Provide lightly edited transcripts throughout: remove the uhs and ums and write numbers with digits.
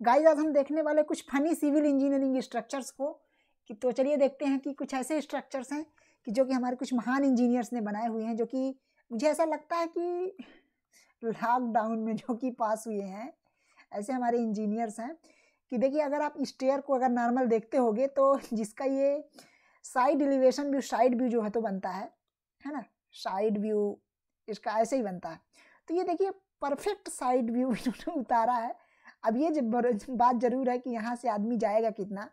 Guys आज हम देखने वाले कुछ फनी सिविल इंजीनियरिंग स्ट्रक्चर्स को कि तो चलिए देखते हैं कि कुछ ऐसे स्ट्रक्चर्स हैं कि जो कि हमारे कुछ महान इंजीनियर्स ने बनाए हुए हैं, जो कि मुझे ऐसा लगता है कि लॉकडाउन में जो कि पास हुए हैं, ऐसे हमारे इंजीनियर्स हैं कि देखिए अगर आप स्टेयर को अगर नॉर्मल देखते होगे तो जिसका ये side elevation view, side view जो है तो बनता है ना, साइड व्यू इसका ऐसे ही बनता है। तो ये देखिए परफेक्ट साइड व्यू इन्होंने उतारा है। अब ये बात जरूर है कि यहाँ से आदमी जाएगा कितना,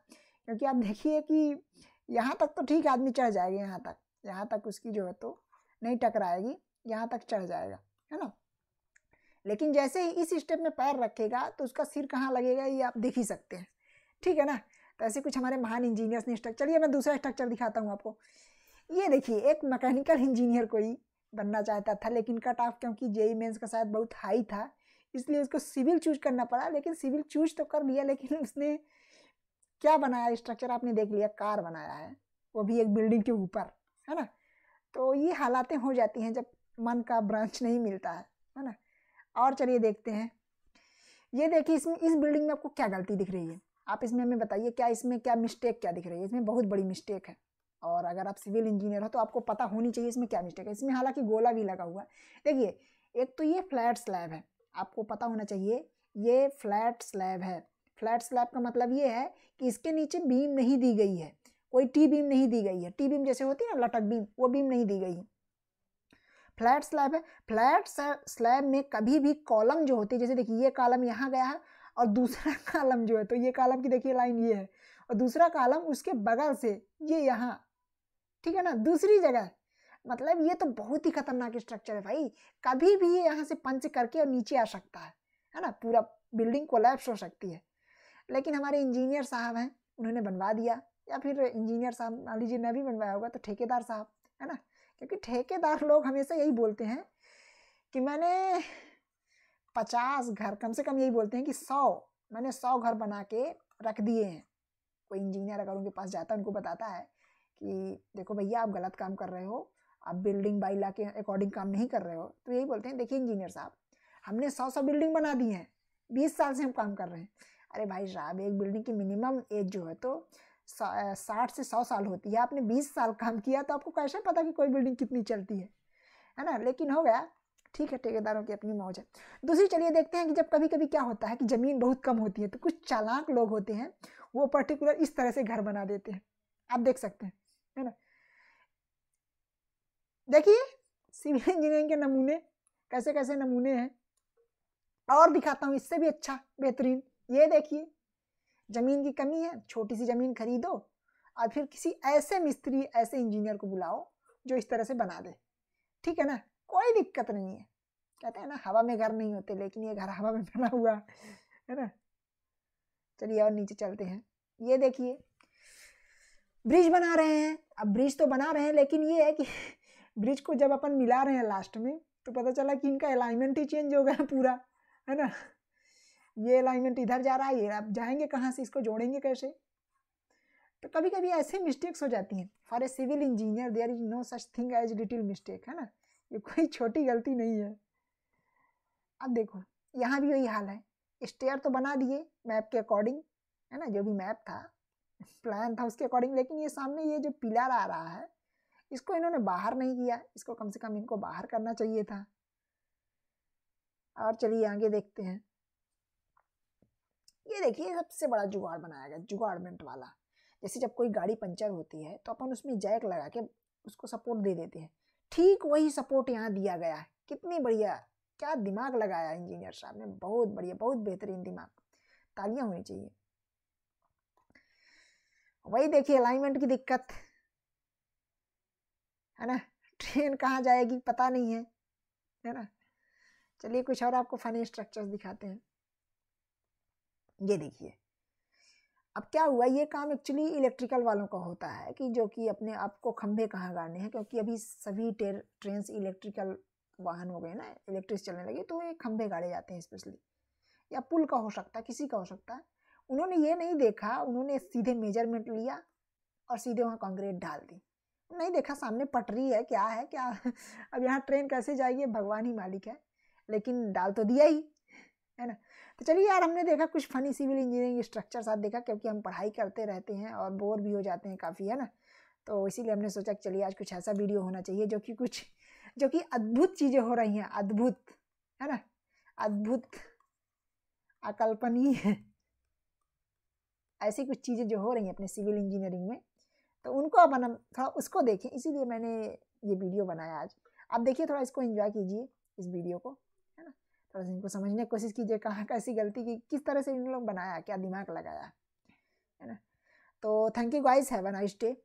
क्योंकि आप देखिए कि यहाँ तक तो ठीक आदमी चढ़ जाएगा, यहाँ तक उसकी जो है तो नहीं टकराएगी, यहाँ तक चढ़ जाएगा, है ना। लेकिन जैसे ही इस स्टेप में पैर रखेगा तो उसका सिर कहाँ लगेगा ये आप देख ही सकते हैं, ठीक है ना। तो ऐसे कुछ हमारे महान इंजीनियर्स ने स्ट्रक्चर। चलिए मैं दूसरा स्ट्रक्चर दिखाता हूँ आपको। ये देखिए एक मैकेनिकल इंजीनियर कोई बनना चाहता था, लेकिन कट ऑफ क्योंकि जेईई मेंस का शायद बहुत हाई था, इसलिए उसको सिविल चूज करना पड़ा। लेकिन सिविल चूज तो कर लिया, लेकिन उसने क्या बनाया स्ट्रक्चर आपने देख लिया, कार बनाया है, वो भी एक बिल्डिंग के ऊपर, है ना। तो ये हालातें हो जाती हैं जब मन का ब्रांच नहीं मिलता है ना। और चलिए देखते हैं, ये देखिए इसमें इस बिल्डिंग में आपको क्या गलती दिख रही है, आप इसमें हमें बताइए क्या इसमें क्या मिस्टेक क्या दिख रही है। इसमें बहुत बड़ी मिस्टेक है, और अगर आप सिविल इंजीनियर हो तो आपको पता होनी चाहिए इसमें क्या मिस्टेक है। इसमें हालांकि गोला भी लगा हुआ है। देखिए एक तो ये फ्लैट स्लैब है, आपको पता होना चाहिए ये फ्लैट स्लैब है। फ्लैट स्लैब का मतलब ये है कि इसके नीचे बीम नहीं दी गई है, कोई टी बीम नहीं दी गई है। टी बीम जैसे होती है ना लटक बीम, वो बीम नहीं दी गई है, फ्लैट स्लैब है। फ्लैट स्लैब में कभी भी कॉलम जो होती है, जैसे देखिए ये कॉलम यहाँ गया है और दूसरा कॉलम जो है तो ये कॉलम की देखिए लाइन ये है और दूसरा कॉलम उसके बगल से ये यहाँ, ठीक है ना, दूसरी जगह। मतलब ये तो बहुत ही खतरनाक स्ट्रक्चर है भाई, कभी भी ये यहाँ से पंच करके और नीचे आ सकता है ना, पूरा बिल्डिंग कोलैप्स हो सकती है। लेकिन हमारे इंजीनियर साहब हैं, उन्होंने बनवा दिया, या फिर इंजीनियर साहब मान लीजिए ने भी बनवाया होगा तो ठेकेदार साहब, है ना। क्योंकि ठेकेदार लोग हमेशा यही बोलते हैं कि मैंने 50 घर, कम से कम यही बोलते हैं कि 100 घर बना के रख दिए हैं। कोई इंजीनियर अगर उनके पास जाता है, उनको बताता है कि देखो भैया आप गलत काम कर रहे हो, आप बिल्डिंग बाई लॉ के अकॉर्डिंग काम नहीं कर रहे हो, तो यही बोलते हैं देखिए इंजीनियर साहब हमने 100 बिल्डिंग बना दी हैं, 20 साल से हम काम कर रहे हैं। अरे भाई साहब एक बिल्डिंग की मिनिमम एज जो है तो 60 से 100 साल होती है, आपने 20 साल काम किया तो आपको कैसे पता कि कोई बिल्डिंग कितनी चलती है ना। लेकिन हो गया, ठीक है, ठेकेदारों की अपनी मौज है। दूसरी चलिए देखते हैं कि जब कभी कभी क्या होता है कि ज़मीन बहुत कम होती है तो कुछ चालाक लोग होते हैं, वो पर्टिकुलर इस तरह से घर बना देते हैं, आप देख सकते हैं, है ना। देखिए सिविल इंजीनियरिंग के नमूने कैसे कैसे नमूने हैं, और दिखाता हूँ इससे भी अच्छा बेहतरीन। ये देखिए जमीन की कमी है, छोटी सी जमीन खरीदो और फिर किसी ऐसे मिस्त्री, ऐसे इंजीनियर को बुलाओ जो इस तरह से बना दे, ठीक है ना, कोई दिक्कत नहीं है। कहते हैं ना हवा में घर नहीं होते, लेकिन ये घर हवा में बना हुआ है ना। चलिए और नीचे चलते हैं। ये देखिए ब्रिज बना रहे हैं। अब ब्रिज तो बना रहे हैं, लेकिन ये है कि ब्रिज को जब अपन मिला रहे हैं लास्ट में तो पता चला कि इनका अलाइनमेंट ही चेंज हो गया पूरा, है ना। ये अलाइनमेंट इधर जा रहा है, ये अब जाएंगे कहाँ से, इसको जोड़ेंगे कैसे। तो कभी कभी ऐसे मिस्टेक्स हो जाती हैं। For a civil engineer there is no such thing as little mistake, है ना, ये कोई छोटी गलती नहीं है। अब देखो यहाँ भी वही हाल है, स्टेयर तो बना दिए मैप के अकॉर्डिंग, है ना, जो भी मैप था प्लान था उसके अकॉर्डिंग, लेकिन ये सामने ये जो पिलर आ रहा है इसको इन्होंने बाहर नहीं किया, इसको कम से कम इनको बाहर करना चाहिए था। और चलिए आगे देखते हैं। ये देखिए सबसे बड़ा जुगाड़ बनाया गया, जुगाड़मेंट वाला। जैसे जब कोई गाड़ी पंचर होती है तो अपन उसमें जैक लगा के उसको सपोर्ट दे देते हैं, ठीक वही सपोर्ट यहाँ दिया गया है। कितनी बढ़िया, क्या दिमाग लगाया इंजीनियर साहब ने, बहुत बढ़िया, बहुत बेहतरीन दिमाग, तालियां होनी चाहिए। वही देखिए अलाइनमेंट की दिक्कत, है ना, ट्रेन कहाँ जाएगी पता नहीं है ना। चलिए कुछ और आपको फनी स्ट्रक्चर्स दिखाते हैं। ये देखिए अब क्या हुआ, ये काम एक्चुअली इलेक्ट्रिकल वालों का होता है कि जो कि अपने आप को खंभे कहाँ गाड़ने हैं, क्योंकि अभी सभी ट्रेन इलेक्ट्रिकल वाहन हो गए ना, इलेक्ट्रिक चलने लगे, तो ये खंभे गाड़े जाते हैं स्पेशली, या पुल का हो सकता है, किसी का हो सकता है। उन्होंने ये नहीं देखा, उन्होंने सीधे मेजरमेंट लिया और सीधे वहाँ कंक्रीट डाल दी, नहीं देखा सामने पटरी है क्या है क्या अब यहाँ ट्रेन कैसे जाएगी भगवान ही मालिक है, लेकिन डाल तो दिया ही, है ना। तो चलिए यार, हमने देखा कुछ फनी सिविल इंजीनियरिंग स्ट्रक्चर साथ देखा, क्योंकि हम पढ़ाई करते रहते हैं और बोर भी हो जाते हैं काफ़ी, है ना। तो इसीलिए हमने सोचा कि चलिए आज कुछ ऐसा वीडियो होना चाहिए जो कि अद्भुत चीज़ें हो रही हैं, अद्भुत, है ना, अद्भुत, अकल्पनीय ऐसी कुछ चीज़ें जो हो रही हैं अपने सिविल इंजीनियरिंग में, तो उनको अब हम थोड़ा उसको देखें, इसीलिए मैंने ये वीडियो बनाया आज। आप देखिए, थोड़ा इसको एंजॉय कीजिए इस वीडियो को, है ना। थोड़ा सा इनको समझने की कोशिश कीजिए, कहाँ कैसी गलती की, किस तरह से इन लोग बनाया, क्या दिमाग लगाया, है ना। तो thank you guys, have a nice day.